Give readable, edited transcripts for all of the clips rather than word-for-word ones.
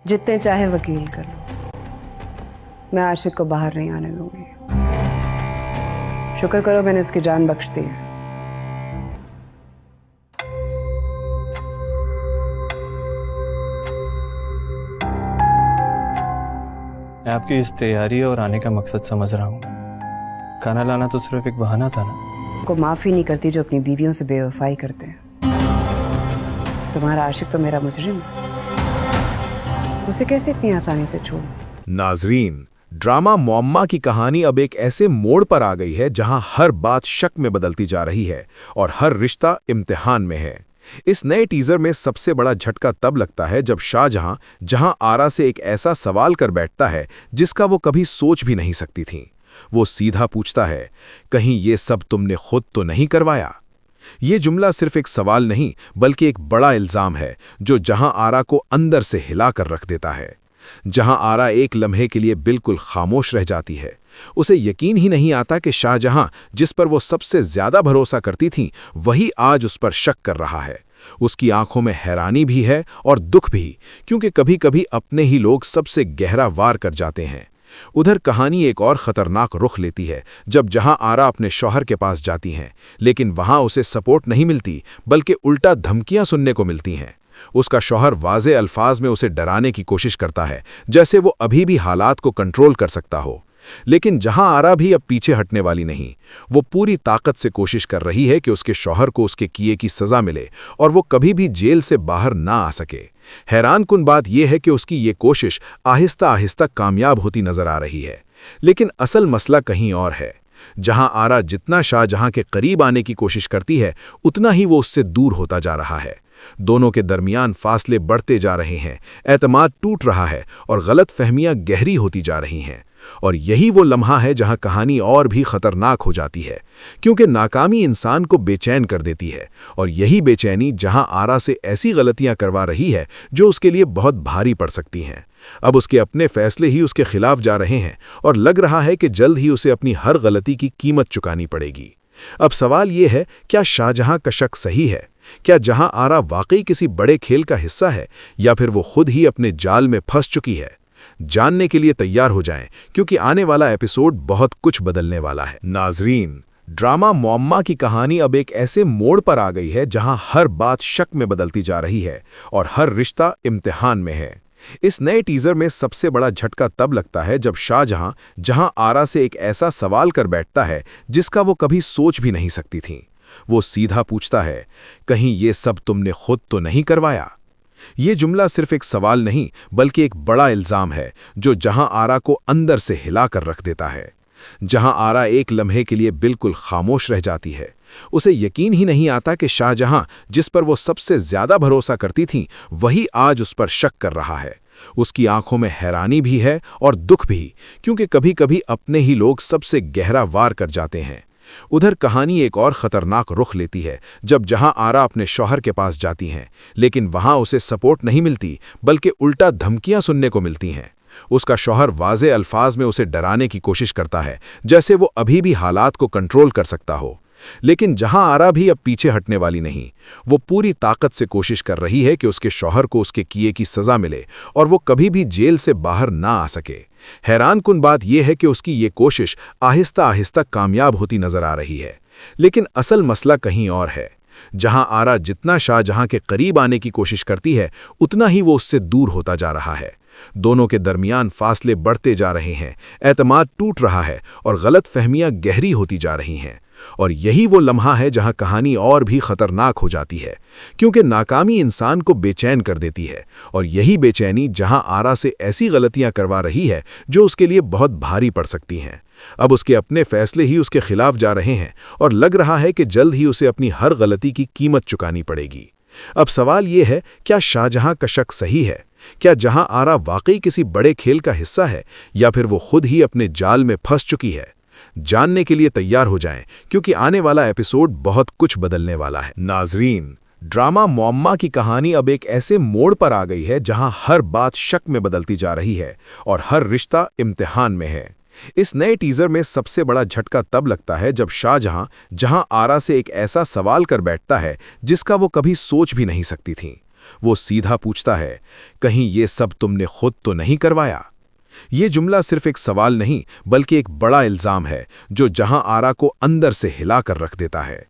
जितने चाहे वकील कर लो, मैं आशिक को बाहर नहीं आने दूंगी। शुक्र करो मैंने उसकी जान बख्श दी है। मैं आपकी इस तैयारी और आने का मकसद समझ रहा हूँ। खाना लाना तो सिर्फ एक बहाना था ना। को माफी नहीं करती जो अपनी बीवियों से बेवफाई करते हैं। तुम्हारा आशिक तो मेरा मुजरिम है, उसे कैसे इतनी आसानी से छोड़? नाजरीन, ड्रामा मुअम्मा की कहानी अब एक ऐसे मोड़ पर आ गई है जहां हर बात शक में बदलती जा रही है और हर रिश्ता इम्तिहान में है। इस नए टीजर में सबसे बड़ा झटका तब लगता है जब शाहजहां जहां आरा से एक ऐसा सवाल कर बैठता है जिसका वो कभी सोच भी नहीं सकती थी। वो सीधा पूछता है, कहीं ये सब तुमने खुद तो नहीं करवाया? ये जुमला सिर्फ एक सवाल नहीं बल्कि एक बड़ा इल्जाम है जो जहां आरा को अंदर से हिलाकर रख देता है। जहां आरा एक लम्हे के लिए बिल्कुल खामोश रह जाती है। उसे यकीन ही नहीं आता कि शाहजहां जिस पर वो सबसे ज्यादा भरोसा करती थी वही आज उस पर शक कर रहा है। उसकी आंखों में हैरानी भी है और दुख भी, क्योंकि कभी कभी अपने ही लोग सबसे गहरा वार कर जाते हैं। उधर कहानी एक और खतरनाक रुख लेती है जब जहां आरा अपने शौहर के पास जाती हैं, लेकिन वहां उसे सपोर्ट नहीं मिलती बल्कि उल्टा धमकियां सुनने को मिलती हैं। उसका शौहर वाज़े अल्फाज में उसे डराने की कोशिश करता है, जैसे वो अभी भी हालात को कंट्रोल कर सकता हो। लेकिन जहां आरा भी अब पीछे हटने वाली नहीं। वो पूरी ताकत से कोशिश कर रही है कि उसके शौहर को उसके किए की सजा मिले और वो कभी भी जेल से बाहर ना आ सके। हैरानकुन बात यह है कि उसकी ये कोशिश आहिस्ता आहिस्ता कामयाब होती नजर आ रही है। लेकिन असल मसला कहीं और है। जहां आरा जितना शाहजहां के करीब आने की कोशिश करती है उतना ही वो उससे दूर होता जा रहा है। दोनों के दरमियान फासले बढ़ते जा रहे हैं, एतमाद टूट रहा है और गलत फहमियां गहरी होती जा रही हैं। और यही वो लम्हा है जहां कहानी और भी खतरनाक हो जाती है, क्योंकि नाकामी इंसान को बेचैन कर देती है और यही बेचैनी जहां आरा से ऐसी गलतियां करवा रही है जो उसके लिए बहुत भारी पड़ सकती हैं। अब उसके अपने फैसले ही उसके खिलाफ जा रहे हैं और लग रहा है कि जल्द ही उसे अपनी हर गलती की कीमत चुकानी पड़ेगी। अब सवाल ये है, क्या शाहजहां का शक सही है? क्या जहां आरा वाकई किसी बड़े खेल का हिस्सा है या फिर वो खुद ही अपने जाल में फंस चुकी है? जानने के लिए तैयार हो जाएं, क्योंकि आने वाला एपिसोड बहुत कुछ बदलने वाला है। नाजरीन, ड्रामा मुअम्मा की कहानी अब एक ऐसे मोड़ पर आ गई है जहां हर बात शक में बदलती जा रही है और हर रिश्ता इम्तिहान में है। इस नए टीजर में सबसे बड़ा झटका तब लगता है जब शाहजहां जहां आरा से एक ऐसा सवाल कर बैठता है जिसका वो कभी सोच भी नहीं सकती थी। वो सीधा पूछता है, कहीं ये सब तुमने खुद तो नहीं करवाया? ये जुमला सिर्फ एक सवाल नहीं बल्कि एक बड़ा इल्जाम है जो जहां आरा को अंदर से हिलाकर रख देता है। जहां आरा एक लम्हे के लिए बिल्कुल खामोश रह जाती है। उसे यकीन ही नहीं आता कि शाहजहां जिस पर वो सबसे ज्यादा भरोसा करती थी वही आज उस पर शक कर रहा है। उसकी आंखों में हैरानी भी है और दुख भी, क्योंकि कभी कभी अपने ही लोग सबसे गहरा वार कर जाते हैं। उधर कहानी एक और खतरनाक रुख लेती है जब जहां आरा अपने शौहर के पास जाती हैं, लेकिन वहां उसे सपोर्ट नहीं मिलती बल्कि उल्टा धमकियां सुनने को मिलती हैं। उसका शौहर वाज़े अल्फाज में उसे डराने की कोशिश करता है, जैसे वो अभी भी हालात को कंट्रोल कर सकता हो। लेकिन जहां आरा भी अब पीछे हटने वाली नहीं। वो पूरी ताकत से कोशिश कर रही है कि उसके शौहर को उसके किए की सजा मिले और वो कभी भी जेल से बाहर ना आ सके। हैरानकुन बात यह है कि उसकी ये कोशिश आहिस्ता आहिस्ता कामयाब होती नजर आ रही है। लेकिन असल मसला कहीं और है। जहां आरा जितना शाहजहां के करीब आने की कोशिश करती है उतना ही वो उससे दूर होता जा रहा है। दोनों के दरमियान फासले बढ़ते जा रहे हैं, एतमाद टूट रहा है और गलत फहमियां गहरी होती जा रही हैं। और यही वो लम्हा है जहां कहानी और भी खतरनाक हो जाती है, क्योंकि नाकामी इंसान को बेचैन कर देती है और यही बेचैनी जहां आरा से ऐसी गलतियां करवा रही है जो उसके लिए बहुत भारी पड़ सकती हैं। अब उसके अपने फैसले ही उसके खिलाफ जा रहे हैं और लग रहा है कि जल्द ही उसे अपनी हर गलती की कीमत चुकानी पड़ेगी। अब सवाल ये है, क्या शाहजहां का शक सही है? क्या जहां आरा वाकई किसी बड़े खेल का हिस्सा है या फिर वो खुद ही अपने जाल में फंस चुकी है? जानने के लिए तैयार हो जाएं, क्योंकि आने वाला एपिसोड बहुत कुछ बदलने वाला है। नाजरीन, ड्रामा मुअम्मा की कहानी अब एक ऐसे मोड़ पर आ गई है जहां हर बात शक में बदलती जा रही है और हर रिश्ता इम्तिहान में है। इस नए टीजर में सबसे बड़ा झटका तब लगता है जब शाहजहां जहां आरा से एक ऐसा सवाल कर बैठता है जिसका वो कभी सोच भी नहीं सकती थी। वो सीधा पूछता है, कहीं ये सब तुमने खुद तो नहीं करवाया? ये जुमला सिर्फ एक सवाल नहीं बल्कि एक बड़ा इल्जाम है जो जहां आरा को अंदर से हिलाकर रख देता है।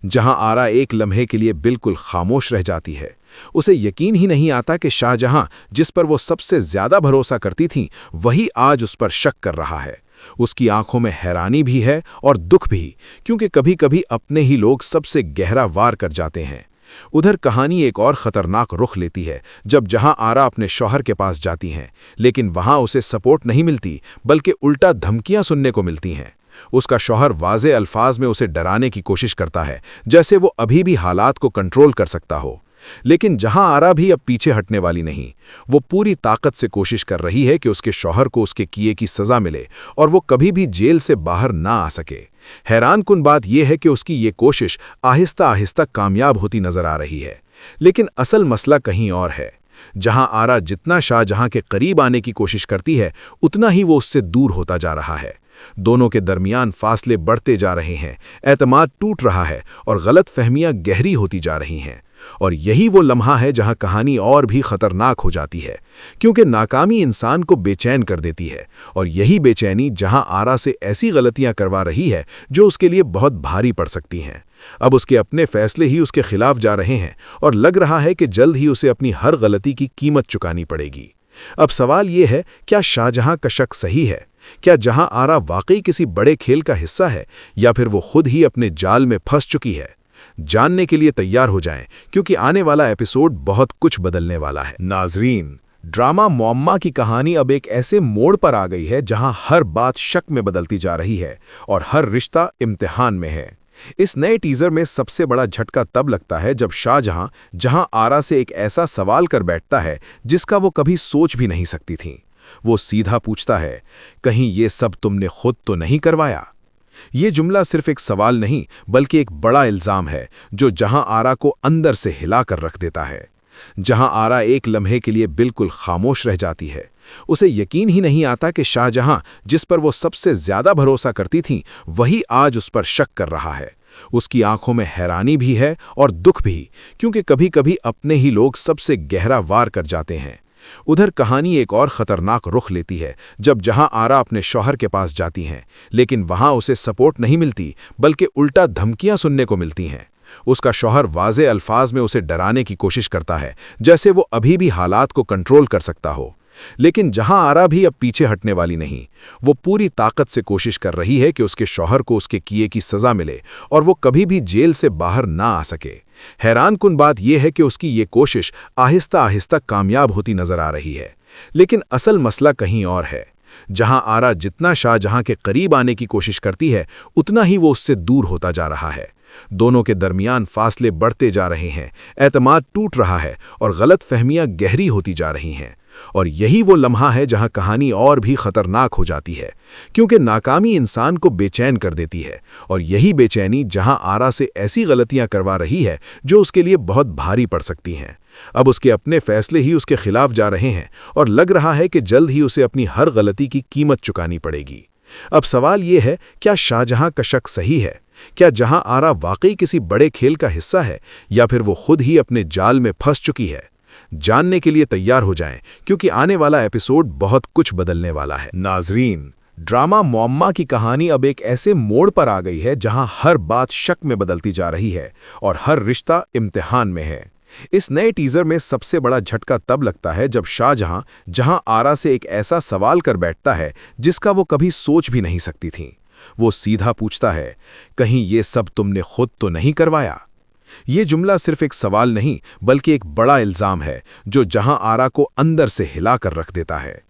जहां आरा एक लम्हे के लिए बिल्कुल खामोश रह जाती है। उसे यकीन ही नहीं आता कि शाहजहां, जिस पर वो सबसे ज्यादा भरोसा करती थी, वही आज उस पर शक कर रहा है। उसकी आंखों में हैरानी भी है और दुख भी, क्योंकि कभी कभी अपने ही लोग सबसे गहरा वार कर जाते हैं। उधर कहानी एक और खतरनाक रुख लेती है जब जहां आरा अपने शौहर के पास जाती हैं, लेकिन वहां उसे सपोर्ट नहीं मिलती बल्कि उल्टा धमकियां सुनने को मिलती हैं। उसका शौहर वाज़े अल्फाज में उसे डराने की कोशिश करता है, जैसे वो अभी भी हालात को कंट्रोल कर सकता हो। लेकिन जहां आरा भी अब पीछे हटने वाली नहीं। वो पूरी ताकत से कोशिश कर रही है कि उसके शौहर को उसके किए की सजा मिले और वो कभी भी जेल से बाहर ना आ सके। हैरानकुन बात यह है कि उसकी ये कोशिश आहिस्ता आहिस्ता कामयाब होती नजर आ रही है। लेकिन असल मसला कहीं और है। जहां आरा जितना शाहजहां के करीब आने की कोशिश करती है, उतना ही वो उससे दूर होता जा रहा है। दोनों के दरमियान फासले बढ़ते जा रहे हैं, एतमाद टूट रहा है और गलत फहमियां गहरी होती जा रही हैं। और यही वो लम्हा है जहां कहानी और भी खतरनाक हो जाती है, क्योंकि नाकामी इंसान को बेचैन कर देती है। और यही बेचैनी जहां आरा से ऐसी गलतियां करवा रही है जो उसके लिए बहुत भारी पड़ सकती हैं। अब उसके अपने फैसले ही उसके खिलाफ जा रहे हैं और लग रहा है कि जल्द ही उसे अपनी हर गलती की कीमत चुकानी पड़ेगी। अब सवाल ये है, क्या शाहजहां का शक सही है? क्या जहां आरा वाकई किसी बड़े खेल का हिस्सा है, या फिर वो खुद ही अपने जाल में फंस चुकी है? जानने के लिए तैयार हो जाएं, क्योंकि आने वाला एपिसोड बहुत कुछ बदलने वाला है। नाजरीन, ड्रामा मुअम्मा की कहानी अब एक ऐसे मोड़ पर आ गई है जहां हर बात शक में बदलती जा रही है और हर रिश्ता इम्तिहान में है। इस नए टीजर में सबसे बड़ा झटका तब लगता है जब शाहजहां जहां आरा से एक ऐसा सवाल कर बैठता है जिसका वो कभी सोच भी नहीं सकती थी। वो सीधा पूछता है, कहीं ये सब तुमने खुद तो नहीं करवाया? ये जुमला सिर्फ एक सवाल नहीं बल्कि एक बड़ा इल्जाम है जो जहां आरा को अंदर से हिलाकर रख देता है। जहां आरा एक लम्हे के लिए बिल्कुल खामोश रह जाती है। उसे यकीन ही नहीं आता कि शाहजहां, जिस पर वो सबसे ज्यादा भरोसा करती थी, वही आज उस पर शक कर रहा है। उसकी आंखों में हैरानी भी है और दुख भी, क्योंकि कभी कभी अपने ही लोग सबसे गहरा वार कर जाते हैं। उधर कहानी एक और खतरनाक रुख लेती है जब जहां आरा अपने शौहर के पास जाती हैं, लेकिन वहां उसे सपोर्ट नहीं मिलती बल्कि उल्टा धमकियां सुनने को मिलती हैं। उसका शौहर वाज़े अल्फाज में उसे डराने की कोशिश करता है, जैसे वो अभी भी हालात को कंट्रोल कर सकता हो। लेकिन जहां आरा भी अब पीछे हटने वाली नहीं। वो पूरी ताकत से कोशिश कर रही है कि उसके शौहर को उसके किए की सजा मिले और वो कभी भी जेल से बाहर ना आ सके। हैरानकुन बात यह है कि उसकी ये कोशिश आहिस्ता आहिस्ता कामयाब होती नजर आ रही है। लेकिन असल मसला कहीं और है। जहां आरा जितना शाहजहां के करीब आने की कोशिश करती है, उतना ही वो उससे दूर होता जा रहा है। दोनों के दरमियान फासले बढ़ते जा रहे हैं, एतमाद टूट रहा है और गलत फहमियां गहरी होती जा रही हैं। और यही वो लम्हा है जहां कहानी और भी खतरनाक हो जाती है, क्योंकि नाकामी इंसान को बेचैन कर देती है। और यही बेचैनी जहां आरा से ऐसी गलतियां करवा रही है जो उसके लिए बहुत भारी पड़ सकती हैं। अब उसके अपने फैसले ही उसके खिलाफ जा रहे हैं और लग रहा है कि जल्द ही उसे अपनी हर गलती की कीमत चुकानी पड़ेगी। अब सवाल ये है, क्या शाहजहां का शक सही है? क्या जहां आरा वाकई किसी बड़े खेल का हिस्सा है, या फिर वो खुद ही अपने जाल में फंस चुकी है? जानने के लिए तैयार हो जाएं, क्योंकि आने वाला एपिसोड बहुत कुछ बदलने वाला है। नाजरीन, ड्रामा मुअम्मा की कहानी अब एक ऐसे मोड़ पर आ गई है जहां हर बात शक में बदलती जा रही है और हर रिश्ता इम्तिहान में है। इस नए टीजर में सबसे बड़ा झटका तब लगता है जब शाहजहां जहां आरा से एक ऐसा सवाल कर बैठता है जिसका वो कभी सोच भी नहीं सकती थी। वो सीधा पूछता है, कहीं ये सब तुमने खुद तो नहीं करवाया? ये जुमला सिर्फ एक सवाल नहीं बल्कि एक बड़ा इल्जाम है जो जहां आरा को अंदर से हिलाकर रख देता है।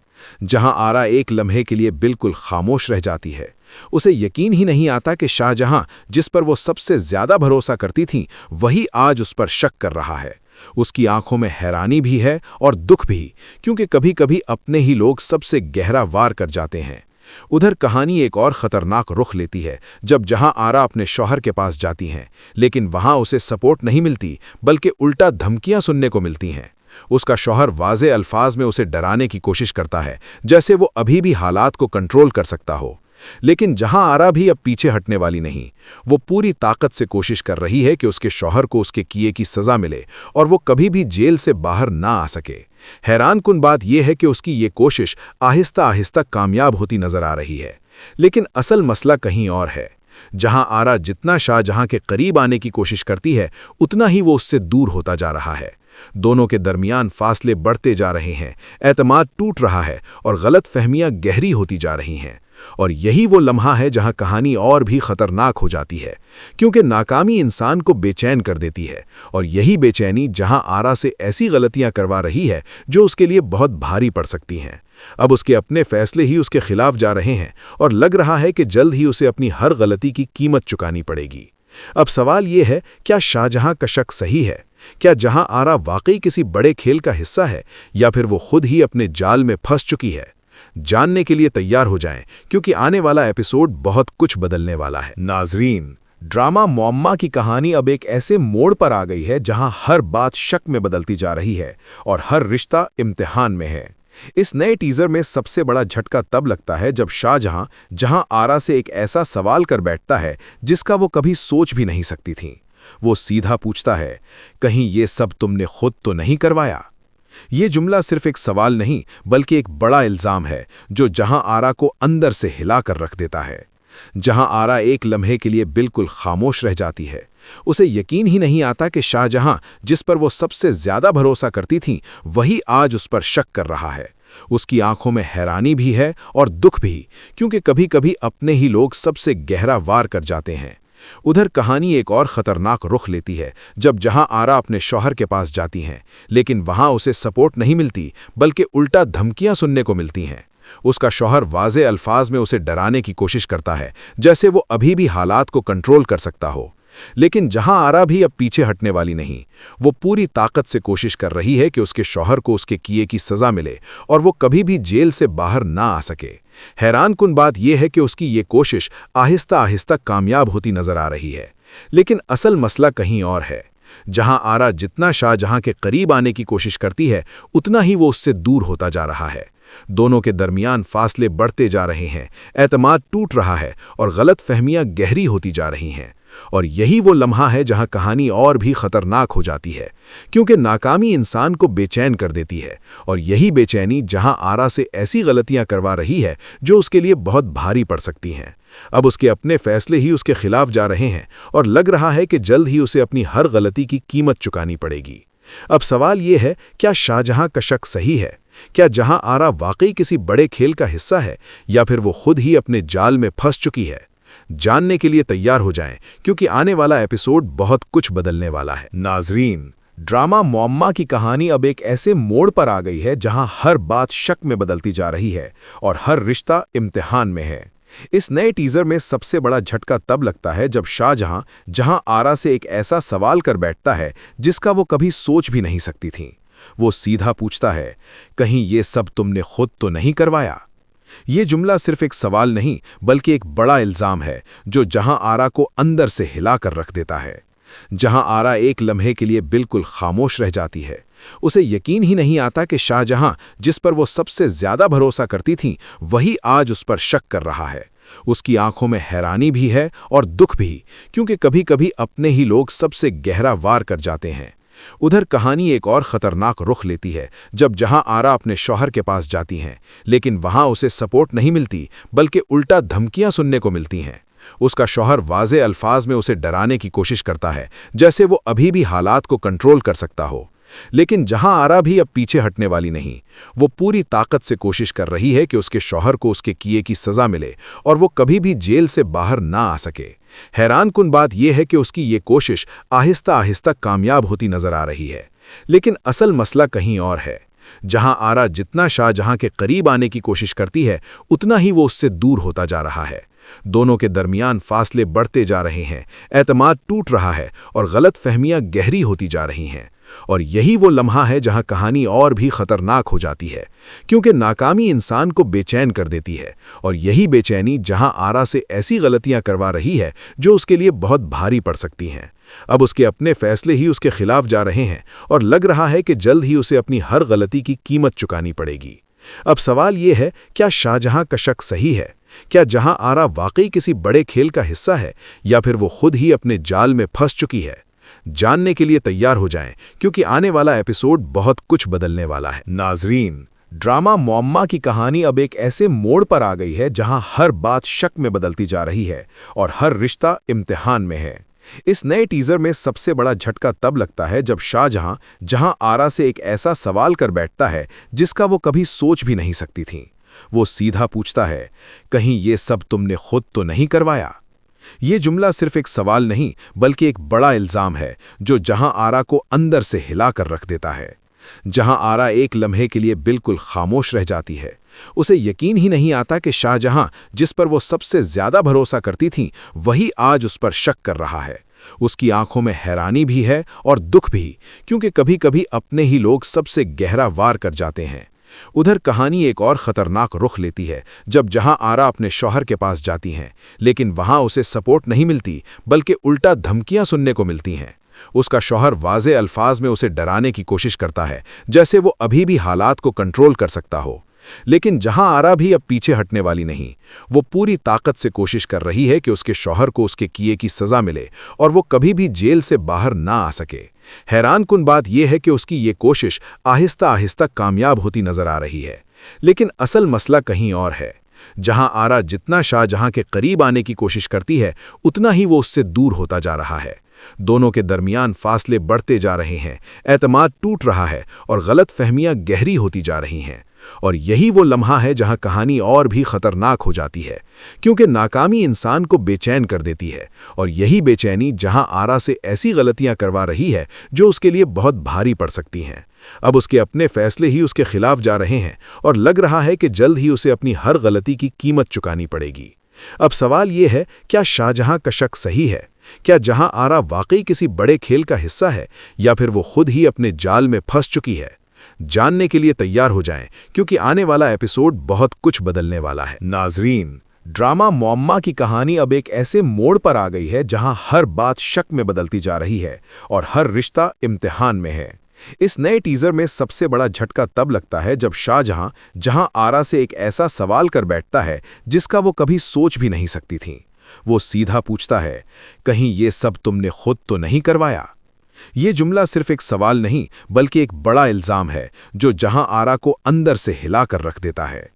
जहां आरा एक लम्हे के लिए बिल्कुल खामोश रह जाती है। उसे यकीन ही नहीं आता कि शाहजहां, जिस पर वो सबसे ज्यादा भरोसा करती थी, वही आज उस पर शक कर रहा है। उसकी आंखों में हैरानी भी है और दुख भी, क्योंकि कभी कभी अपने ही लोग सबसे गहरा वार कर जाते हैं। उधर कहानी एक और खतरनाक रुख लेती है जब जहां आरा अपने शौहर के पास जाती हैं, लेकिन वहां उसे सपोर्ट नहीं मिलती बल्कि उल्टा धमकियां सुनने को मिलती हैं। उसका शौहर वाज़े अल्फाज में उसे डराने की कोशिश करता है, जैसे वो अभी भी हालात को कंट्रोल कर सकता हो। लेकिन जहां आरा भी अब पीछे हटने वाली नहीं, वो पूरी ताकत से कोशिश कर रही है कि उसके शौहर को उसके किए की सजा मिले और वो कभी भी जेल से बाहर ना आ सके। हैरानकुन बात यह है कि उसकी ये कोशिश आहिस्ता आहिस्ता कामयाब होती नजर आ रही है, लेकिन असल मसला कहीं और है। जहां आरा जितना शाहजहां के करीब आने की कोशिश करती है, उतना ही वो उससे दूर होता जा रहा है। दोनों के दरमियान फासले बढ़ते जा रहे हैं, एतमाद टूट रहा है और गलत फहमियां गहरी होती जा रही हैं। और यही वो लम्हा है जहां कहानी और भी खतरनाक हो जाती है, क्योंकि नाकामी इंसान को बेचैन कर देती है, और यही बेचैनी जहां आरा से ऐसी गलतियां करवा रही है जो उसके लिए बहुत भारी पड़ सकती हैं। अब उसके अपने फैसले ही उसके खिलाफ जा रहे हैं और लग रहा है कि जल्द ही उसे अपनी हर गलती की कीमत चुकानी पड़ेगी। अब सवाल ये है, क्या शाहजहां का शक सही है? क्या जहां आरा वाकई किसी बड़े खेल का हिस्सा है, या फिर वो खुद ही अपने जाल में फंस चुकी है? जानने के लिए तैयार हो जाएं, क्योंकि आने वाला एपिसोड बहुत कुछ बदलने वाला है। नाजरीन, ड्रामा मुअम्मा की कहानी अब एक ऐसे मोड़ पर आ गई है जहां हर बात शक में बदलती जा रही है और हर रिश्ता इम्तिहान में है। इस नए टीजर में सबसे बड़ा झटका तब लगता है जब शाहजहां जहां आरा से एक ऐसा सवाल कर बैठता है जिसका वो कभी सोच भी नहीं सकती थी। वो सीधा पूछता है, कहीं ये सब तुमने खुद तो नहीं करवाया? ये जुमला सिर्फ एक सवाल नहीं, बल्कि एक बड़ा इल्जाम है जो जहां आरा को अंदर से हिलाकर रख देता है। जहां आरा एक लम्हे के लिए बिल्कुल खामोश रह जाती है। उसे यकीन ही नहीं आता कि शाहजहां, जिस पर वो सबसे ज्यादा भरोसा करती थी, वही आज उस पर शक कर रहा है। उसकी आंखों में हैरानी भी है और दुख भी, क्योंकि कभी कभी अपने ही लोग सबसे गहरा वार कर जाते हैं। उधर कहानी एक और खतरनाक रुख लेती है जब जहां आरा अपने शौहर के पास जाती हैं, लेकिन वहां उसे सपोर्ट नहीं मिलती, बल्कि उल्टा धमकियां सुनने को मिलती हैं। उसका शौहर वाज़े अल्फाज में उसे डराने की कोशिश करता है, जैसे वो अभी भी हालात को कंट्रोल कर सकता हो। लेकिन जहां आरा भी अब पीछे हटने वाली नहीं, वो पूरी ताकत से कोशिश कर रही है कि उसके शौहर को उसके किए की सजा मिले और वो कभी भी जेल से बाहर ना आ सके। हैरानकुन बात यह है कि उसकी ये कोशिश आहिस्ता आहिस्ता कामयाब होती नजर आ रही है, लेकिन असल मसला कहीं और है। जहां आरा जितना शाहजहां के करीब आने की कोशिश करती है, उतना ही वो उससे दूर होता जा रहा है। दोनों के दरमियान फासले बढ़ते जा रहे हैं, एतमाद टूट रहा है और गलत फहमियां गहरी होती जा रही हैं। और यही वो लम्हा है जहां कहानी और भी खतरनाक हो जाती है, क्योंकि नाकामी इंसान को बेचैन कर देती है, और यही बेचैनी जहां आरा से ऐसी गलतियां करवा रही है जो उसके लिए बहुत भारी पड़ सकती हैं। अब उसके अपने फैसले ही उसके खिलाफ जा रहे हैं और लग रहा है कि जल्द ही उसे अपनी हर गलती की कीमत चुकानी पड़ेगी। अब सवाल ये है, क्या शाहजहां का शक सही है? क्या जहां आरा वाकई किसी बड़े खेल का हिस्सा है, या फिर वो खुद ही अपने जाल में फंस चुकी है? जानने के लिए तैयार हो जाएं, क्योंकि आने वाला एपिसोड बहुत कुछ बदलने वाला है। नाजरीन, ड्रामा मुअम्मा की कहानी अब एक ऐसे मोड़ पर आ गई है जहां हर बात शक में बदलती जा रही है और हर रिश्ता इम्तिहान में है। इस नए टीजर में सबसे बड़ा झटका तब लगता है जब शाहजहां जहां आरा से एक ऐसा सवाल कर बैठता है जिसका वो कभी सोच भी नहीं सकती थी। वो सीधा पूछता है, कहीं ये सब तुमने खुद तो नहीं करवाया? ये जुमला सिर्फ एक सवाल नहीं, बल्कि एक बड़ा इल्जाम है जो जहां आरा को अंदर से हिलाकर रख देता है। जहां आरा एक लम्हे के लिए बिल्कुल खामोश रह जाती है। उसे यकीन ही नहीं आता कि शाहजहां, जिस पर वो सबसे ज्यादा भरोसा करती थी, वही आज उस पर शक कर रहा है। उसकी आंखों में हैरानी भी है और दुख भी, क्योंकि कभी कभी अपने ही लोग सबसे गहरा वार कर जाते हैं। उधर कहानी एक और खतरनाक रुख लेती है जब जहां आरा अपने शौहर के पास जाती हैं, लेकिन वहां उसे सपोर्ट नहीं मिलती, बल्कि उल्टा धमकियां सुनने को मिलती हैं। उसका शौहर वाज़े अल्फाज में उसे डराने की कोशिश करता है, जैसे वो अभी भी हालात को कंट्रोल कर सकता हो। लेकिन जहां आरा भी अब पीछे हटने वाली नहीं, वो पूरी ताकत से कोशिश कर रही है कि उसके शौहर को उसके किए की सजा मिले और वो कभी भी जेल से बाहर ना आ सके। हैरानकुन बात यह है कि उसकी ये कोशिश आहिस्ता आहिस्ता कामयाब होती नजर आ रही है, लेकिन असल मसला कहीं और है। जहां आरा जितना शाहजहां के करीब आने की कोशिश करती है, उतना ही वो उससे दूर होता जा रहा है। दोनों के दरमियान फासले बढ़ते जा रहे हैं, एतमाद टूट रहा है और गलत फहमियां गहरी होती जा रही हैं। और यही वो लम्हा है जहां कहानी और भी खतरनाक हो जाती है, क्योंकि नाकामी इंसान को बेचैन कर देती है, और यही बेचैनी जहां आरा से ऐसी गलतियां करवा रही है जो उसके लिए बहुत भारी पड़ सकती हैं। अब उसके अपने फैसले ही उसके खिलाफ जा रहे हैं और लग रहा है कि जल्द ही उसे अपनी हर गलती की कीमत चुकानी पड़ेगी। अब सवाल ये है, क्या शाहजहां का शक सही है? क्या जहां आरा वाकई किसी बड़े खेल का हिस्सा है या फिर वो खुद ही अपने जाल में फंस चुकी है? जानने के लिए तैयार हो जाएं, क्योंकि आने वाला एपिसोड बहुत कुछ बदलने वाला है। नाजरीन, ड्रामा मुअम्मा की कहानी अब एक ऐसे मोड़ पर आ गई है जहां हर बात शक में बदलती जा रही है और हर रिश्ता इम्तिहान में है। इस नए टीजर में सबसे बड़ा झटका तब लगता है जब शाहजहां जहां आरा से एक ऐसा सवाल कर बैठता है जिसका वो कभी सोच भी नहीं सकती थी। वो सीधा पूछता है, कहीं ये सब तुमने खुद तो नहीं करवाया? ये जुमला सिर्फ एक सवाल नहीं बल्कि एक बड़ा इल्जाम है जो जहां आरा को अंदर से हिलाकर रख देता है। जहां आरा एक लम्हे के लिए बिल्कुल खामोश रह जाती है। उसे यकीन ही नहीं आता कि शाहजहां जिस पर वो सबसे ज्यादा भरोसा करती थी वही आज उस पर शक कर रहा है। उसकी आंखों में हैरानी भी है और दुख भी, क्योंकि कभी कभी अपने ही लोग सबसे गहरा वार कर जाते हैं। उधर कहानी एक और खतरनाक रुख लेती है जब जहां आरा अपने शौहर के पास जाती हैं, लेकिन वहां उसे सपोर्ट नहीं मिलती बल्कि उल्टा धमकियां सुनने को मिलती हैं। उसका शौहर वाज़े अल्फाज में उसे डराने की कोशिश करता है, जैसे वो अभी भी हालात को कंट्रोल कर सकता हो। लेकिन जहां आरा भी अब पीछे हटने वाली नहीं। वो पूरी ताकत से कोशिश कर रही है कि उसके शौहर को उसके किए की सजा मिले और वो कभी भी जेल से बाहर ना आ सके। हैरानकुन बात यह है कि उसकी ये कोशिश आहिस्ता आहिस्ता कामयाब होती नजर आ रही है। लेकिन असल मसला कहीं और है। जहां आरा जितना शाहजहां के करीब आने की कोशिश करती है उतना ही वो उससे दूर होता जा रहा है। दोनों के दरमियान फासले बढ़ते जा रहे हैं, एतमाद टूट रहा है और गलत फहमियां गहरी होती जा रही हैं। और यही वो लम्हा है जहां कहानी और भी खतरनाक हो जाती है, क्योंकि नाकामी इंसान को बेचैन कर देती है और यही बेचैनी जहां आरा से ऐसी गलतियां करवा रही है जो उसके लिए बहुत भारी पड़ सकती हैं। अब उसके अपने फैसले ही उसके खिलाफ जा रहे हैं और लग रहा है कि जल्द ही उसे अपनी हर गलती की कीमत चुकानी पड़ेगी। अब सवाल ये है, क्या शाहजहां का शक सही है? क्या जहां आरा वाकई किसी बड़े खेल का हिस्सा है या फिर वो खुद ही अपने जाल में फंस चुकी है? जानने के लिए तैयार हो जाएं, क्योंकि आने वाला एपिसोड बहुत कुछ बदलने वाला है। नाजरीन, ड्रामा मुअम्मा की कहानी अब एक ऐसे मोड़ पर आ गई है जहां हर बात शक में बदलती जा रही है और हर रिश्ता इम्तिहान में है। इस नए टीजर में सबसे बड़ा झटका तब लगता है जब शाहजहां जहां आरा से एक ऐसा सवाल कर बैठता है जिसका वो कभी सोच भी नहीं सकती थी। वो सीधा पूछता है, कहीं ये सब तुमने खुद तो नहीं करवाया? ये जुमला सिर्फ एक सवाल नहीं बल्कि एक बड़ा इल्जाम है जो जहां आरा को अंदर से हिलाकर रख देता है।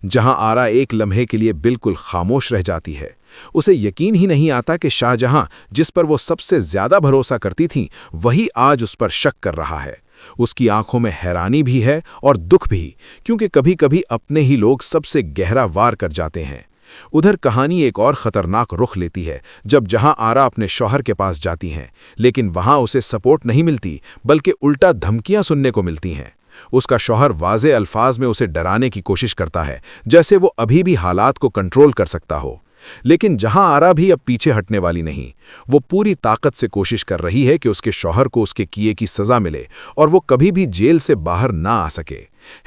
जहां आरा एक लम्हे के लिए बिल्कुल खामोश रह जाती है। उसे यकीन ही नहीं आता कि शाहजहां जिस पर वो सबसे ज्यादा भरोसा करती थी वही आज उस पर शक कर रहा है। उसकी आंखों में हैरानी भी है और दुख भी, क्योंकि कभी कभी अपने ही लोग सबसे गहरा वार कर जाते हैं। उधर कहानी एक और खतरनाक रुख लेती है जब जहां आरा अपने शौहर के पास जाती हैं, लेकिन वहां उसे सपोर्ट नहीं मिलती बल्कि उल्टा धमकियां सुनने को मिलती हैं। उसका शौहर वाज़े अल्फाज में उसे डराने की कोशिश करता है, जैसे वो अभी भी हालात को कंट्रोल कर सकता हो। लेकिन जहां आरा भी अब पीछे हटने वाली नहीं। वो पूरी ताकत से कोशिश कर रही है कि उसके शौहर को उसके किए की सजा मिले और वो कभी भी जेल से बाहर ना आ सके।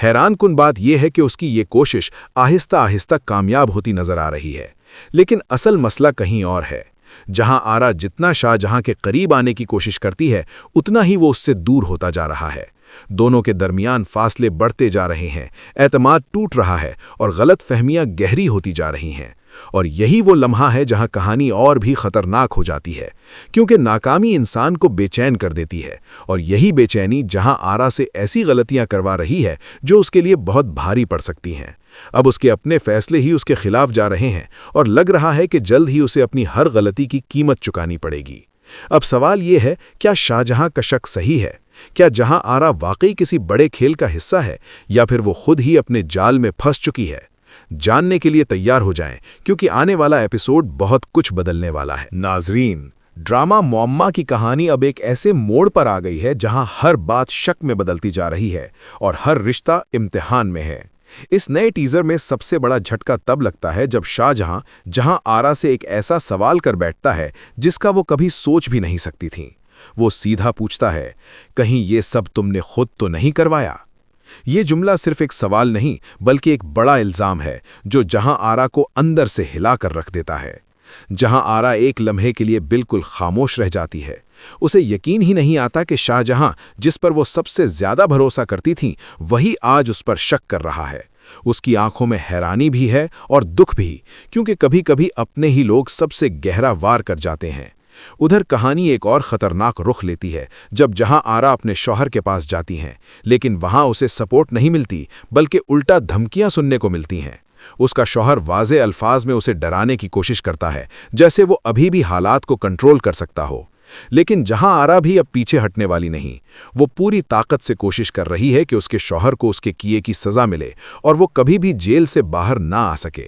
हैरानकुन बात यह है कि उसकी ये कोशिश आहिस्ता आहिस्ता कामयाब होती नजर आ रही है। लेकिन असल मसला कहीं और है। जहां आरा जितना शाहजहां के करीब आने की कोशिश करती है उतना ही वो उससे दूर होता जा रहा है। दोनों के दरमियान फासले बढ़ते जा रहे हैं, एतमाद टूट रहा है और गलत फहमियां गहरी होती जा रही हैं। और यही वो लम्हा है जहां कहानी और भी खतरनाक हो जाती है, क्योंकि नाकामी इंसान को बेचैन कर देती है और यही बेचैनी जहां आरा से ऐसी गलतियां करवा रही है जो उसके लिए बहुत भारी पड़ सकती हैं। अब उसके अपने फैसले ही उसके खिलाफ जा रहे हैं और लग रहा है कि जल्द ही उसे अपनी हर गलती की कीमत चुकानी पड़ेगी। अब सवाल ये है, क्या शाहजहां का शक सही है? क्या जहां आरा वाकई किसी बड़े खेल का हिस्सा है या फिर वो खुद ही अपने जाल में फंस चुकी है? जानने के लिए तैयार हो जाएं, क्योंकि आने वाला एपिसोड बहुत कुछ बदलने वाला है। नाजरीन, ड्रामा मुअम्मा की कहानी अब एक ऐसे मोड़ पर आ गई है जहां हर बात शक में बदलती जा रही है और हर रिश्ता इम्तिहान में है। इस नए टीजर में सबसे बड़ा झटका तब लगता है जब शाहजहां जहां आरा से एक ऐसा सवाल कर बैठता है जिसका वो कभी सोच भी नहीं सकती थी। वो सीधा पूछता है, कहीं ये सब तुमने खुद तो नहीं करवाया? ये जुमला सिर्फ एक सवाल नहीं बल्कि एक बड़ा इल्जाम है जो जहां आरा को अंदर से हिलाकर रख देता है। जहां आरा एक लम्हे के लिए बिल्कुल खामोश रह जाती है। उसे यकीन ही नहीं आता कि शाहजहां जिस पर वो सबसे ज्यादा भरोसा करती थी वही आज उस पर शक कर रहा है। उसकी आंखों में हैरानी भी है और दुख भी, क्योंकि कभी कभी अपने ही लोग सबसे गहरा वार कर जाते हैं। उधर कहानी एक और खतरनाक रुख लेती है जब जहां आरा अपने शौहर के पास जाती हैं, लेकिन वहां उसे सपोर्ट नहीं मिलती बल्कि उल्टा धमकियां सुनने को मिलती हैं। उसका शौहर वाज़े अल्फाज में उसे डराने की कोशिश करता है, जैसे वो अभी भी हालात को कंट्रोल कर सकता हो। लेकिन जहां आरा भी अब पीछे हटने वाली नहीं, वो पूरी ताकत से कोशिश कर रही है कि उसके शौहर को उसके किए की सजा मिले और वो कभी भी जेल से बाहर ना आ सके।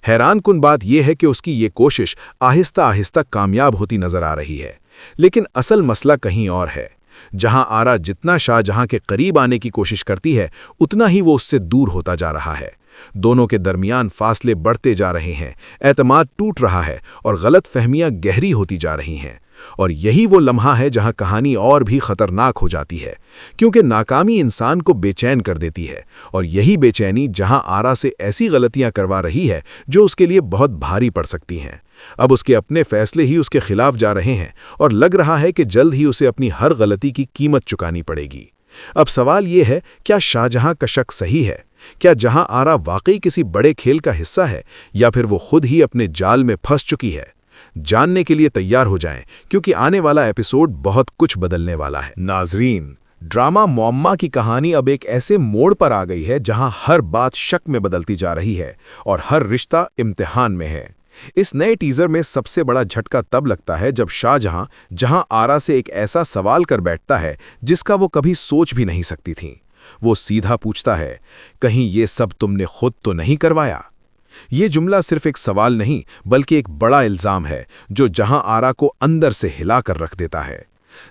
हैरानकुन बात यह है कि उसकी ये कोशिश आहिस्ता आहिस्ता कामयाब होती नजर आ रही है। लेकिन असल मसला कहीं और है। जहां आरा जितना शाहजहां के करीब आने की कोशिश करती है, उतना ही वो उससे दूर होता जा रहा है। दोनों के दरमियान फासले बढ़ते जा रहे हैं, एतमाद टूट रहा है और गलत फहमियां गहरी होती जा रही हैं। और यही वो लम्हा है जहां कहानी और भी खतरनाक हो जाती है, क्योंकि नाकामी इंसान को बेचैन कर देती है, और यही बेचैनी जहां आरा से ऐसी गलतियां करवा रही है जो उसके लिए बहुत भारी पड़ सकती हैं। अब उसके अपने फैसले ही उसके खिलाफ जा रहे हैं और लग रहा है कि जल्द ही उसे अपनी हर गलती की कीमत चुकानी पड़ेगी। अब सवाल ये है, क्या शाहजहां का शक सही है? क्या जहां आरा वाकई किसी बड़े खेल का हिस्सा है, या फिर वो खुद ही अपने जाल में फंस चुकी है? जानने के लिए तैयार हो जाएं, क्योंकि आने वाला एपिसोड बहुत कुछ बदलने वाला है। नाजरीन, ड्रामा मुअम्मा की कहानी अब एक ऐसे मोड़ पर आ गई है जहां हर बात शक में बदलती जा रही है और हर रिश्ता इम्तिहान में है। इस नए टीजर में सबसे बड़ा झटका तब लगता है जब शाहजहां जहां आरा से एक ऐसा सवाल कर बैठता है जिसका वो कभी सोच भी नहीं सकती थी। वो सीधा पूछता है, कहीं ये सब तुमने खुद तो नहीं करवाया? ये जुमला सिर्फ एक सवाल नहीं बल्कि एक बड़ा इल्जाम है जो जहां आरा को अंदर से हिला कर रख देता है।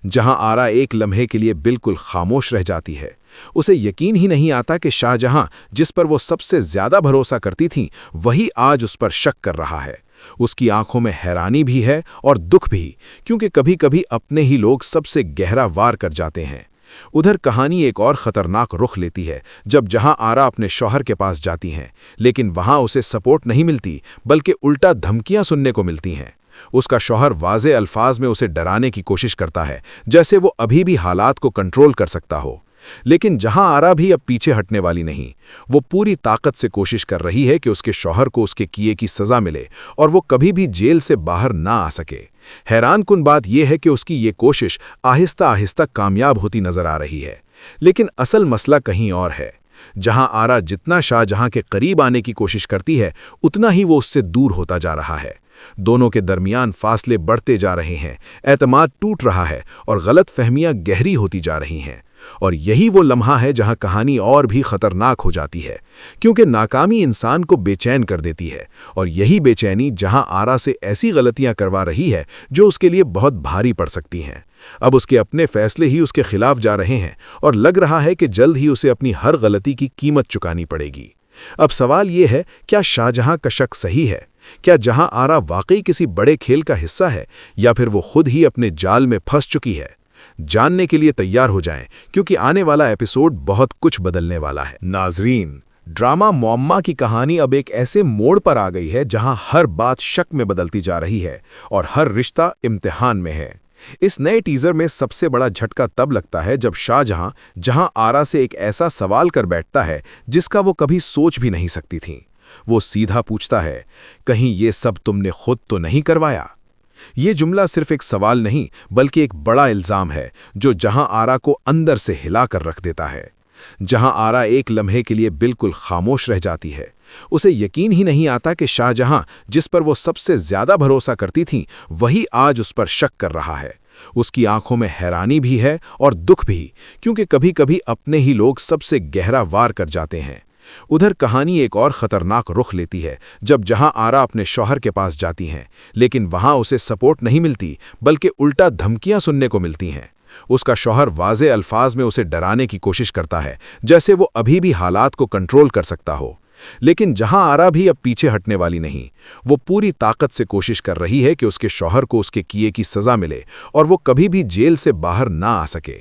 जहां आरा एक लम्हे के लिए बिल्कुल खामोश रह जाती है। उसे यकीन ही नहीं आता कि शाहजहां जिस पर वो सबसे ज्यादा भरोसा करती थी, वही आज उस पर शक कर रहा है। उसकी आंखों में हैरानी भी है और दुख भी, क्योंकि कभी कभी अपने ही लोग सबसे गहरा वार कर जाते हैं। उधर कहानी एक और खतरनाक रुख लेती है जब जहां आरा अपने शौहर के पास जाती हैं, लेकिन वहां उसे सपोर्ट नहीं मिलती बल्कि उल्टा धमकियां सुनने को मिलती हैं। उसका शौहर वाज़े अल्फाज में उसे डराने की कोशिश करता है, जैसे वो अभी भी हालात को कंट्रोल कर सकता हो। लेकिन जहां आरा भी अब पीछे हटने वाली नहीं, वो पूरी ताकत से कोशिश कर रही है कि उसके शौहर को उसके किए की सजा मिले और वो कभी भी जेल से बाहर ना आ सके। हैरानकुन बात यह है कि उसकी ये कोशिश आहिस्ता आहिस्ता कामयाब होती नजर आ रही है। लेकिन असल मसला कहीं और है। जहां आरा जितना शाहजहां के करीब आने की कोशिश करती है, उतना ही वो उससे दूर होता जा रहा है। दोनों के दरमियान फासले बढ़ते जा रहे हैं, एतमाद टूट रहा है और गलत फहमियां गहरी होती जा रही हैं। और यही वो लम्हा है जहां कहानी और भी खतरनाक हो जाती है, क्योंकि नाकामी इंसान को बेचैन कर देती है, और यही बेचैनी जहां आरा से ऐसी गलतियां करवा रही है जो उसके लिए बहुत भारी पड़ सकती हैं। अब उसके अपने फैसले ही उसके खिलाफ जा रहे हैं और लग रहा है कि जल्द ही उसे अपनी हर गलती की कीमत चुकानी पड़ेगी। अब सवाल ये है, क्या शाहजहां का शक सही है? क्या जहां आरा वाकई किसी बड़े खेल का हिस्सा है, या फिर वो खुद ही अपने जाल में फंस चुकी है? जानने के लिए तैयार हो जाएं, क्योंकि आने वाला एपिसोड बहुत कुछ बदलने वाला है। नाजरीन, ड्रामा मुअम्मा की कहानी अब एक ऐसे मोड़ पर आ गई है जहां हर बात शक में बदलती जा रही है और हर रिश्ता इम्तिहान में है। इस नए टीजर में सबसे बड़ा झटका तब लगता है जब शाहजहां जहां आरा से एक ऐसा सवाल कर बैठता है जिसका वो कभी सोच भी नहीं सकती थी। वो सीधा पूछता है, कहीं ये सब तुमने खुद तो नहीं करवाया? ये जुमला सिर्फ एक सवाल नहीं बल्कि एक बड़ा इल्जाम है जो जहां आरा को अंदर से हिला कर रख देता है। जहां आरा एक लम्हे के लिए बिल्कुल खामोश रह जाती है। उसे यकीन ही नहीं आता कि शाहजहां जिस पर वो सबसे ज्यादा भरोसा करती थी, वही आज उस पर शक कर रहा है। उसकी आंखों में हैरानी भी है और दुख भी, क्योंकि कभी कभी अपने ही लोग सबसे गहरा वार कर जाते हैं। उधर कहानी एक और खतरनाक रुख लेती है जब जहां आरा अपने शौहर के पास जाती हैं, लेकिन वहां उसे सपोर्ट नहीं मिलती बल्कि उल्टा धमकियां सुनने को मिलती हैं। उसका शौहर वाज़े अल्फाज में उसे डराने की कोशिश करता है, जैसे वो अभी भी हालात को कंट्रोल कर सकता हो। लेकिन जहां आरा भी अब पीछे हटने वाली नहीं, वो पूरी ताकत से कोशिश कर रही है कि उसके शौहर को उसके किए की सजा मिले और वो कभी भी जेल से बाहर ना आ सके।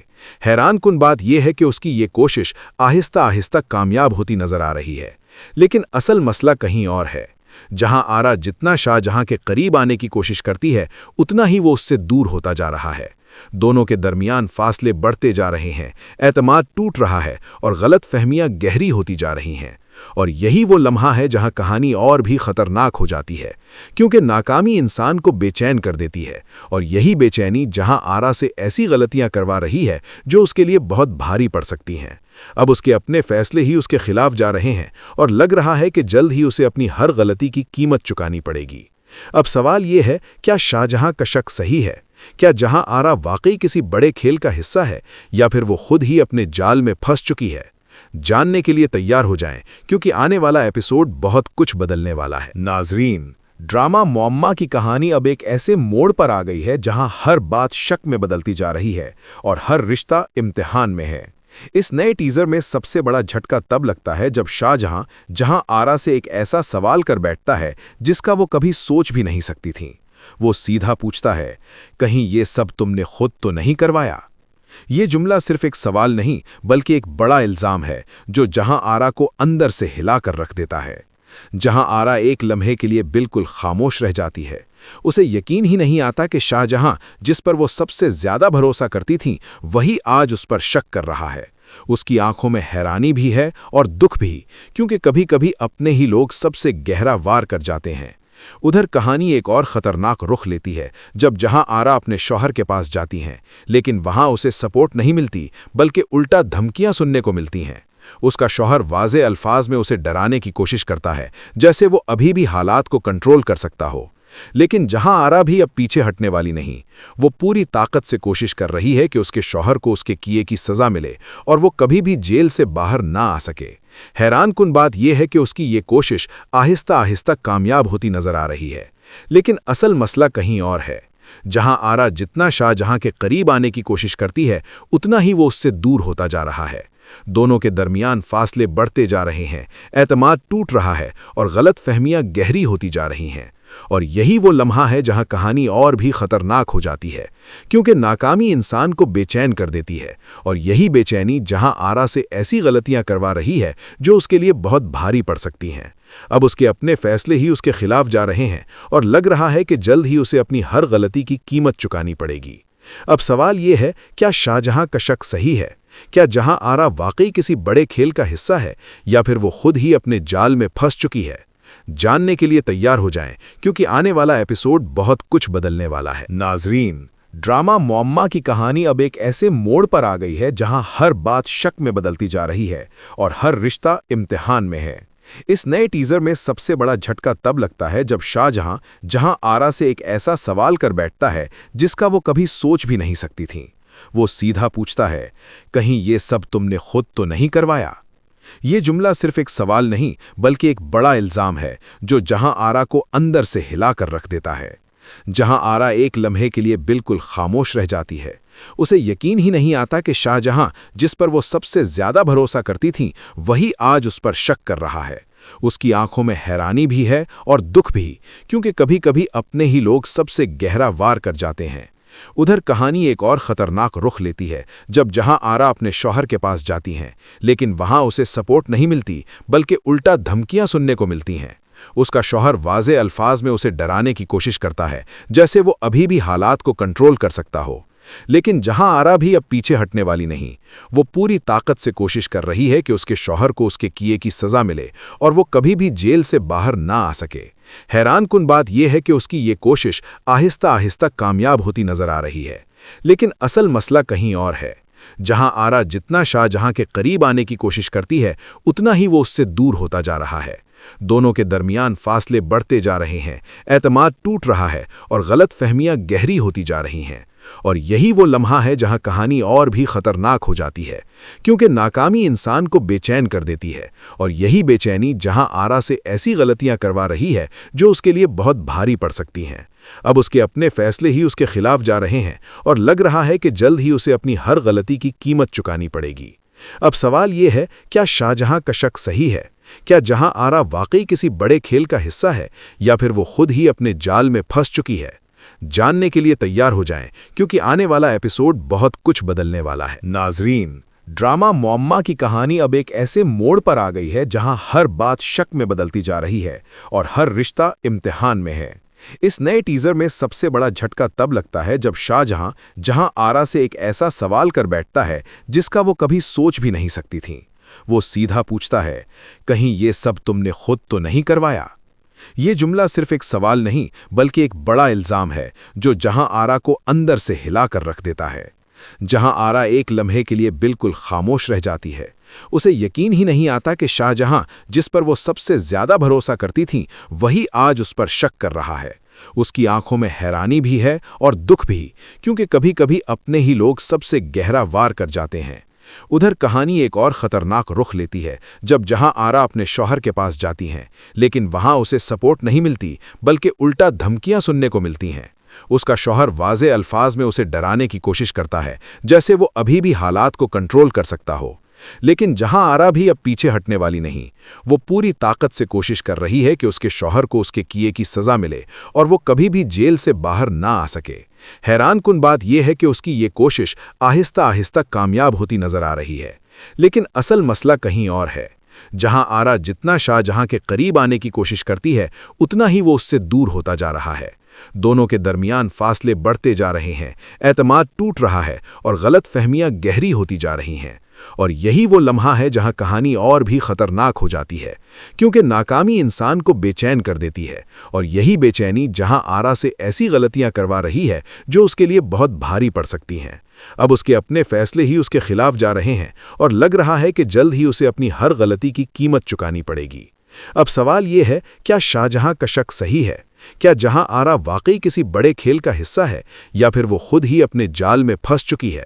हैरानकुन बात यह है कि उसकी ये कोशिश आहिस्ता आहिस्ता कामयाब होती नजर आ रही है। लेकिन असल मसला कहीं और है। जहां आरा जितना शाहजहां के करीब आने की कोशिश करती है, उतना ही वो उससे दूर होता जा रहा है। दोनों के दरमियान फासले बढ़ते जा रहे हैं, एतमाद टूट रहा है और गलत फहमियां गहरी होती जा रही हैं। और यही वो लम्हा है जहां कहानी और भी खतरनाक हो जाती है, क्योंकि नाकामी इंसान को बेचैन कर देती है, और यही बेचैनी जहां आरा से ऐसी गलतियां करवा रही है जो उसके लिए बहुत भारी पड़ सकती हैं। अब उसके अपने फैसले ही उसके खिलाफ जा रहे हैं और लग रहा है कि जल्द ही उसे अपनी हर गलती की कीमत चुकानी पड़ेगी। अब सवाल ये है, क्या शाहजहां का शक सही है? क्या जहां आरा वाकई किसी बड़े खेल का हिस्सा है, या फिर वो खुद ही अपने जाल में फंस चुकी है? जानने के लिए तैयार हो जाएं, क्योंकि आने वाला एपिसोड बहुत कुछ बदलने वाला है। नाजरीन, ड्रामा मुअम्मा की कहानी अब एक ऐसे मोड़ पर आ गई है जहां हर बात शक में बदलती जा रही है और हर रिश्ता इम्तिहान में है। इस नए टीजर में सबसे बड़ा झटका तब लगता है जब शाहजहां जहां आरा से एक ऐसा सवाल कर बैठता है जिसका वो कभी सोच भी नहीं सकती थी। वो सीधा पूछता है, कहीं ये सब तुमने खुद तो नहीं करवाया? ये जुमला सिर्फ एक सवाल नहीं बल्कि एक बड़ा इल्जाम है जो जहां आरा को अंदर से हिला कर रख देता है। जहां आरा एक लम्हे के लिए बिल्कुल खामोश रह जाती है। उसे यकीन ही नहीं आता कि शाहजहां जिस पर वो सबसे ज्यादा भरोसा करती थी वही आज उस पर शक कर रहा है। उसकी आंखों में हैरानी भी है और दुख भी, क्योंकि कभी कभी अपने ही लोग सबसे गहरा वार कर जाते हैं। उधर कहानी एक और खतरनाक रुख लेती है जब जहां आरा अपने शौहर के पास जाती हैं, लेकिन वहां उसे सपोर्ट नहीं मिलती बल्कि उल्टा धमकियां सुनने को मिलती हैं। उसका शौहर वाज़े अल्फाज में उसे डराने की कोशिश करता है, जैसे वो अभी भी हालात को कंट्रोल कर सकता हो। लेकिन जहां आरा भी अब पीछे हटने वाली नहीं। वो पूरी ताकत से कोशिश कर रही है कि उसके शौहर को उसके किए की सजा मिले और वो कभी भी जेल से बाहर ना आ सके। हैरानकुन बात यह है कि उसकी ये कोशिश आहिस्ता आहिस्ता कामयाब होती नजर आ रही है। लेकिन असल मसला कहीं और है। जहां आरा जितना शाहजहां के करीब आने की कोशिश करती है, उतना ही वो उससे दूर होता जा रहा है। दोनों के दरमियान फासले बढ़ते जा रहे हैं, एतमाद टूट रहा है और गलत फहमियां गहरी होती जा रही हैं। और यही वो लम्हा है जहां कहानी और भी खतरनाक हो जाती है, क्योंकि नाकामी इंसान को बेचैन कर देती है, और यही बेचैनी जहां आरा से ऐसी गलतियां करवा रही है जो उसके लिए बहुत भारी पड़ सकती हैं। अब उसके अपने फैसले ही उसके खिलाफ जा रहे हैं और लग रहा है कि जल्द ही उसे अपनी हर गलती की कीमत चुकानी पड़ेगी। अब सवाल ये है, क्या शाहजहां का शक सही है? क्या जहां आरा वाकई किसी बड़े खेल का हिस्सा है, या फिर वो खुद ही अपने जाल में फंस चुकी है? जानने के लिए तैयार हो जाएं, क्योंकि आने वाला एपिसोड बहुत कुछ बदलने वाला है। नाजरीन, ड्रामा मुअम्मा की कहानी अब एक ऐसे मोड़ पर आ गई है जहां हर बात शक में बदलती जा रही है और हर रिश्ता इम्तिहान में है। इस नए टीजर में सबसे बड़ा झटका तब लगता है जब शाहजहां जहां आरा से एक ऐसा सवाल कर बैठता है जिसका वो कभी सोच भी नहीं सकती थी। वो सीधा पूछता है, कहीं ये सब तुमने खुद तो नहीं करवाया? ये जुमला सिर्फ एक सवाल नहीं बल्कि एक बड़ा इल्जाम है जो जहां आरा को अंदर से हिला कर रख देता है। जहां आरा एक लम्हे के लिए बिल्कुल खामोश रह जाती है। उसे यकीन ही नहीं आता कि शाहजहां जिस पर वो सबसे ज्यादा भरोसा करती थी वही आज उस पर शक कर रहा है। उसकी आंखों में हैरानी भी है और दुख भी, क्योंकि कभी कभी अपने ही लोग सबसे गहरा वार कर जाते हैं। उधर कहानी एक और खतरनाक रुख लेती है जब जहां आरा अपने शौहर के पास जाती हैं, लेकिन वहां उसे सपोर्ट नहीं मिलती बल्कि उल्टा धमकियां सुनने को मिलती हैं। उसका शौहर वाज़े अल्फाज में उसे डराने की कोशिश करता है, जैसे वो अभी भी हालात को कंट्रोल कर सकता हो। लेकिन जहां आरा भी अब पीछे हटने वाली नहीं। वो पूरी ताकत से कोशिश कर रही है कि उसके शौहर को उसके किए की सजा मिले और वो कभी भी जेल से बाहर ना आ सके। हैरानकुन बात यह है कि उसकी ये कोशिश आहिस्ता आहिस्ता कामयाब होती नजर आ रही है। लेकिन असल मसला कहीं और है। जहां आरा जितना शाहजहां के करीब आने की कोशिश करती है, उतना ही वो उससे दूर होता जा रहा है। दोनों के दरमियान फासले बढ़ते जा रहे हैं, एतमाद टूट रहा है और गलत फहमियां गहरी होती जा रही हैं। और यही वो लम्हा है जहां कहानी और भी खतरनाक हो जाती है, क्योंकि नाकामी इंसान को बेचैन कर देती है, और यही बेचैनी जहां आरा से ऐसी गलतियां करवा रही है जो उसके लिए बहुत भारी पड़ सकती हैं। अब उसके अपने फैसले ही उसके खिलाफ जा रहे हैं और लग रहा है कि जल्द ही उसे अपनी हर गलती की कीमत चुकानी पड़ेगी। अब सवाल ये है, क्या शाहजहां का शक सही है? क्या जहां आरा वाकई किसी बड़े खेल का हिस्सा है, या फिर वो खुद ही अपने जाल में फंस चुकी है? जानने के लिए तैयार हो जाएं, क्योंकि आने वाला एपिसोड बहुत कुछ बदलने वाला है। नाजरीन, ड्रामा मुअम्मा की कहानी अब एक ऐसे मोड़ पर आ गई है जहां हर बात शक में बदलती जा रही है और हर रिश्ता इम्तिहान में है। इस नए टीजर में सबसे बड़ा झटका तब लगता है जब शाहजहां जहां आरा से एक ऐसा सवाल कर बैठता है जिसका वो कभी सोच भी नहीं सकती थी। वो सीधा पूछता है, कहीं ये सब तुमने खुद तो नहीं करवाया? ये जुमला सिर्फ एक सवाल नहीं बल्कि एक बड़ा इल्जाम है जो जहां आरा को अंदर से हिलाकर रख देता है। जहां आरा एक लम्हे के लिए बिल्कुल खामोश रह जाती है। उसे यकीन ही नहीं आता कि शाहजहां, जिस पर वो सबसे ज्यादा भरोसा करती थीं, वही आज उस पर शक कर रहा है। उसकी आंखों में हैरानी भी है और दुख भी, क्योंकि कभी कभी अपने ही लोग सबसे गहरा वार कर जाते हैं। उधर कहानी एक और खतरनाक रुख लेती है जब जहां आरा अपने शौहर के पास जाती हैं, लेकिन वहां उसे सपोर्ट नहीं मिलती बल्कि उल्टा धमकियां सुनने को मिलती हैं। उसका शौहर वाज़े अल्फाज में उसे डराने की कोशिश करता है, जैसे वो अभी भी हालात को कंट्रोल कर सकता हो। लेकिन जहां आरा भी अब पीछे हटने वाली नहीं। वो पूरी ताकत से कोशिश कर रही है कि उसके शौहर को उसके किए की सजा मिले और वो कभी भी जेल से बाहर ना आ सके। हैरानकुन बात यह है कि उसकी ये कोशिश आहिस्ता आहिस्ता कामयाब होती नजर आ रही है। लेकिन असल मसला कहीं और है। जहां आरा जितना शाहजहां के करीब आने की कोशिश करती है, उतना ही वो उससे दूर होता जा रहा है। दोनों के दरमियान फासले बढ़ते जा रहे हैं, एतमाद टूट रहा है और गलत फहमियां गहरी होती जा रही हैं। और यही वो लम्हा है जहां कहानी और भी खतरनाक हो जाती है, क्योंकि नाकामी इंसान को बेचैन कर देती है। और यही बेचैनी जहां आरा से ऐसी गलतियां करवा रही है जो उसके लिए बहुत भारी पड़ सकती हैं। अब उसके अपने फैसले ही उसके खिलाफ जा रहे हैं और लग रहा है कि जल्द ही उसे अपनी हर गलती की कीमत चुकानी पड़ेगी। अब सवाल ये है, क्या शाहजहां का शक सही है? क्या जहां आरा वाकई किसी बड़े खेल का हिस्सा है, या फिर वो खुद ही अपने जाल में फंस चुकी है?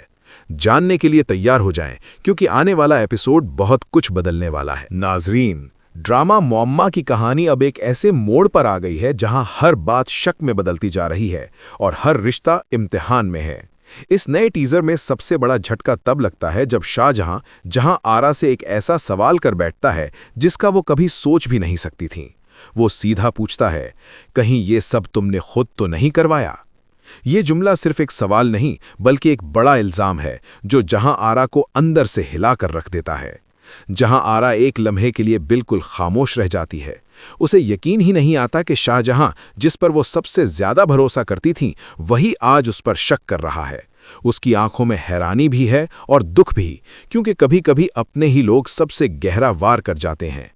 जानने के लिए तैयार हो जाएं, क्योंकि आने वाला एपिसोड बहुत कुछ बदलने वाला है। नाजरीन, ड्रामा मुअम्मा की कहानी अब एक ऐसे मोड़ पर आ गई है जहां हर बात शक में बदलती जा रही है और हर रिश्ता इम्तिहान में है। इस नए टीजर में सबसे बड़ा झटका तब लगता है जब शाहजहां जहां आरा से एक ऐसा सवाल कर बैठता है जिसका वो कभी सोच भी नहीं सकती थी। वो सीधा पूछता है, कहीं ये सब तुमने खुद तो नहीं करवाया? ये जुमला सिर्फ एक सवाल नहीं बल्कि एक बड़ा इल्जाम है जो जहां आरा को अंदर से हिलाकर रख देता है। जहां आरा एक लम्हे के लिए बिल्कुल खामोश रह जाती है। उसे यकीन ही नहीं आता कि शाहजहां, जिस पर वो सबसे ज्यादा भरोसा करती थीं, वही आज उस पर शक कर रहा है। उसकी आंखों में हैरानी भी है और दुख भी, क्योंकि कभी कभी अपने ही लोग सबसे गहरा वार कर जाते हैं।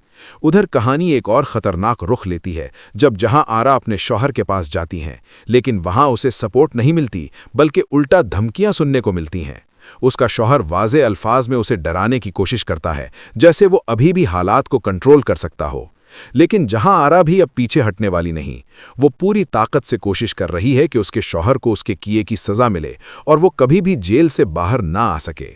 उधर कहानी एक और खतरनाक रुख लेती है जब जहां आरा अपने शौहर के पास जाती हैं, लेकिन वहां उसे सपोर्ट नहीं मिलती बल्कि उल्टा धमकियां सुनने को मिलती हैं। उसका शौहर वाज़े अल्फाज में उसे डराने की कोशिश करता है, जैसे वो अभी भी हालात को कंट्रोल कर सकता हो। लेकिन जहां आरा भी अब पीछे हटने वाली नहीं। वो पूरी ताकत से कोशिश कर रही है कि उसके शौहर को उसके किए की सजा मिले और वो कभी भी जेल से बाहर ना आ सके।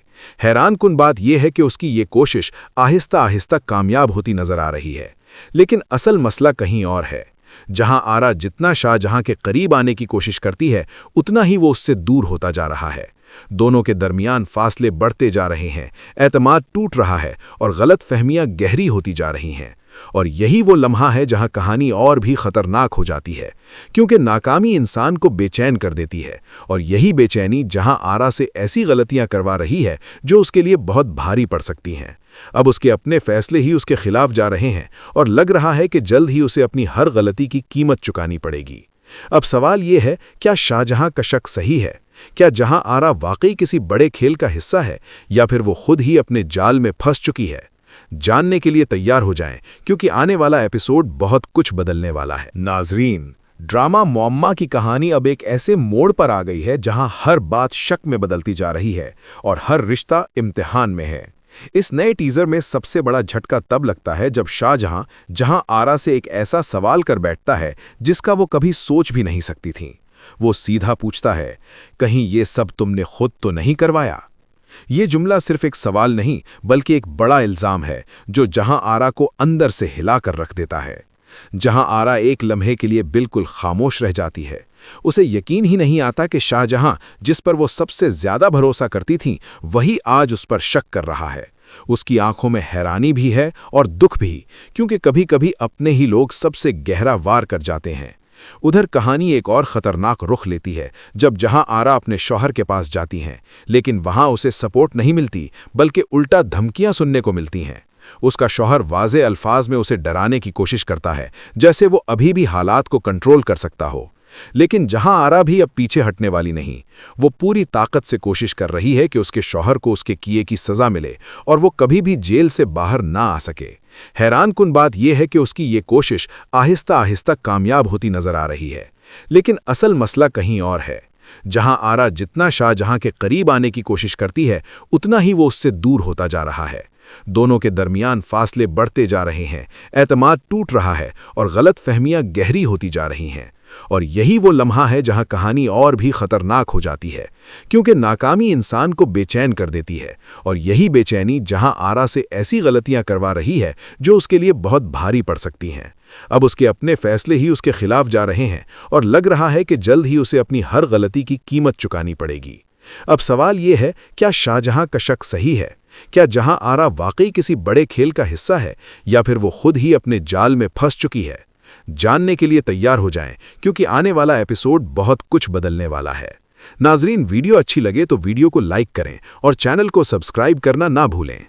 हैरानकुन बात यह है कि उसकी ये कोशिश आहिस्ता आहिस्ता कामयाब होती नजर आ रही है। लेकिन असल मसला कहीं और है। जहां आरा जितना शाहजहां के करीब आने की कोशिश करती है, उतना ही वो उससे दूर होता जा रहा है। दोनों के दरमियान फासले बढ़ते जा रहे हैं, एतमाद टूट रहा है और गलत फहमियां गहरी होती जा रही हैं। और यही वो लम्हा है जहां कहानी और भी खतरनाक हो जाती है, क्योंकि नाकामी इंसान को बेचैन कर देती है। और यही बेचैनी जहां आरा से ऐसी गलतियां करवा रही है जो उसके लिए बहुत भारी पड़ सकती हैं। अब उसके अपने फैसले ही उसके खिलाफ जा रहे हैं और लग रहा है कि जल्द ही उसे अपनी हर गलती की कीमत चुकानी पड़ेगी। अब सवाल ये है, क्या शाहजहां का शक सही है? क्या जहां आरा वाकई किसी बड़े खेल का हिस्सा है, या फिर वो खुद ही अपने जाल में फंस चुकी है? जानने के लिए तैयार हो जाएं, क्योंकि आने वाला एपिसोड बहुत कुछ बदलने वाला है। नाजरीन, ड्रामा मुअम्मा की कहानी अब एक ऐसे मोड़ पर आ गई है जहां हर बात शक में बदलती जा रही है और हर रिश्ता इम्तिहान में है। इस नए टीजर में सबसे बड़ा झटका तब लगता है जब शाहजहां जहां आरा से एक ऐसा सवाल कर बैठता है जिसका वो कभी सोच भी नहीं सकती थी। वो सीधा पूछता है, कहीं ये सब तुमने खुद तो नहीं करवाया? ये जुमला सिर्फ एक सवाल नहीं बल्कि एक बड़ा इल्जाम है जो जहां आरा को अंदर से हिलाकर रख देता है। जहां आरा एक लम्हे के लिए बिल्कुल खामोश रह जाती है। उसे यकीन ही नहीं आता कि शाहजहां, जिस पर वो सबसे ज्यादा भरोसा करती थीं, वही आज उस पर शक कर रहा है। उसकी आंखों में हैरानी भी है और दुख भी, क्योंकि कभी कभी अपने ही लोग सबसे गहरा वार कर जाते हैं। उधर कहानी एक और खतरनाक रुख लेती है जब जहां आरा अपने शौहर के पास जाती हैं, लेकिन वहां उसे सपोर्ट नहीं मिलती बल्कि उल्टा धमकियां सुनने को मिलती हैं। उसका शौहर वाज़े अल्फाज में उसे डराने की कोशिश करता है, जैसे वो अभी भी हालात को कंट्रोल कर सकता हो। लेकिन जहां आरा भी अब पीछे हटने वाली नहीं, वो पूरी ताकत से कोशिश कर रही है कि उसके शौहर को उसके किए की सजा मिले और वो कभी भी जेल से बाहर ना आ सके। हैरानकुन बात यह है कि उसकी ये कोशिश आहिस्ता आहिस्ता कामयाब होती नजर आ रही है, लेकिन असल मसला कहीं और है। जहां आरा जितना शाहजहां के करीब आने की कोशिश करती है, उतना ही वो उससे दूर होता जा रहा है। दोनों के दरमियान फासले बढ़ते जा रहे हैं, एतमाद टूट रहा है और गलत फहमियां गहरी होती जा रही हैं। और यही वो लम्हा है जहां कहानी और भी खतरनाक हो जाती है, क्योंकि नाकामी इंसान को बेचैन कर देती है, और यही बेचैनी जहां आरा से ऐसी गलतियां करवा रही है जो उसके लिए बहुत भारी पड़ सकती हैं। अब उसके अपने फैसले ही उसके खिलाफ जा रहे हैं और लग रहा है कि जल्द ही उसे अपनी हर गलती की कीमत चुकानी पड़ेगी। अब सवाल ये है, क्या शाहजहां का शक सही है? क्या जहां आरा वाकई किसी बड़े खेल का हिस्सा है, या फिर वो खुद ही अपने जाल में फंस चुकी है? जानने के लिए तैयार हो जाएं, क्योंकि आने वाला एपिसोड बहुत कुछ बदलने वाला है। नाजरीन, वीडियो अच्छी लगे तो वीडियो को लाइक करें और चैनल को सब्सक्राइब करना ना भूलें।